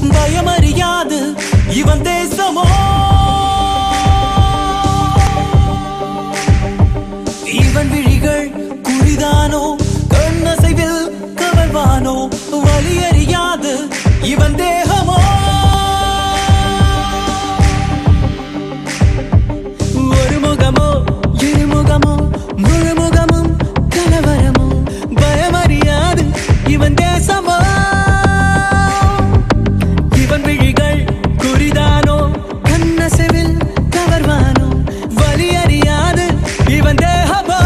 பயமறியாது இவன் தேசமோ இவன் விழிகள் குறிதானோ கண்ணசைவில் கவர்வானோ வலியறியாது இவன் தேகமோ ஒரு முகமோ இருமுகமோ முழுமுகமும் கலவரமோ பயமறியாது இவன் தேசமோ இவன் விழிகள் குறிதானோ கண்ணசைவில் கவர்வானோ வலியறியாது இவன் தேகமோ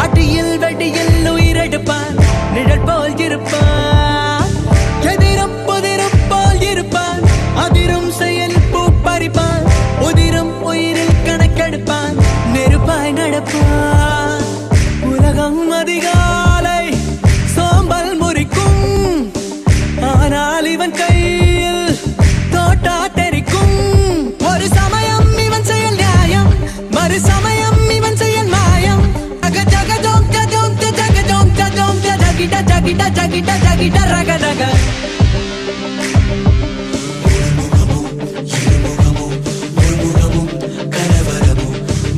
அடியில் வெடியில் உயிரெடுப்பான் நிழல் போல் இருப்பான் எதிரும் புதிரும் போல் இருப்பான் அதிரும் செயல் பூ பறிப்பான் உதிரும் உயிரில் கணக்கெடுப்பான் நெருப்பாய் நடப்பான் உலகம் அதிகாலை சோம்பல் முறிக்கும் ஆனால் இவன் கையில் தோட்டா தெரிக்கும் ஒரு சமயம் இவன் செயல் நியாயம் மறு சமயம் இவன் செயல் மாயம் ஜகிட ஜகிட ரக ரக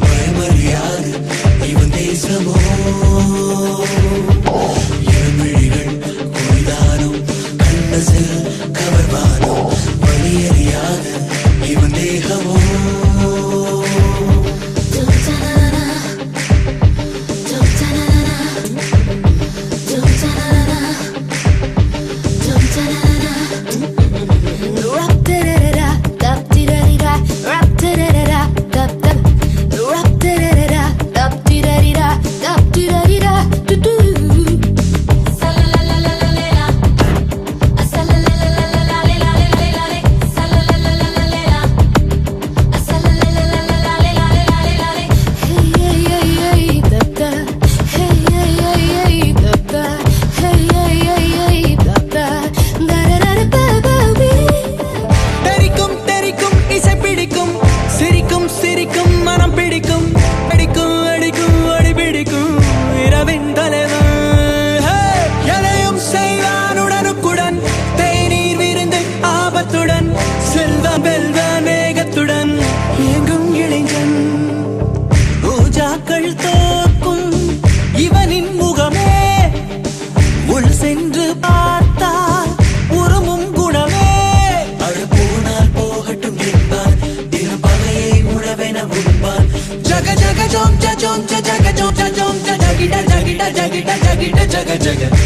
பயமறியாது இவன் தேசமோ இவன் விழிகள் குறிதானோ கண்ணசில் கவர்வானோ வலியறியாது இவன் தேகமோ சிரிக்கும் மனம் பிடிக்கும் அடிக்கும் அடிக்கும் அடி பிடிக்கும் இரவின் தலைவன் எதையும் செய்வான் உடனுக்குடன் தேநீர் விருந்து ஆபத்துடன் செல்வம் வெல்வான் வேகத்துடன் எங்கும் இளைஞன் ரோஜாக்கள் தோக்கும் இவனின் முகமே உள் சென்று பார்த்தால் உருமும் குணமே அழு போனால் போகட்டும் என்பார் jaga jaga jom ja jom ja jaga jom ja jom ja jagida jagida jagida jagida jaga jaga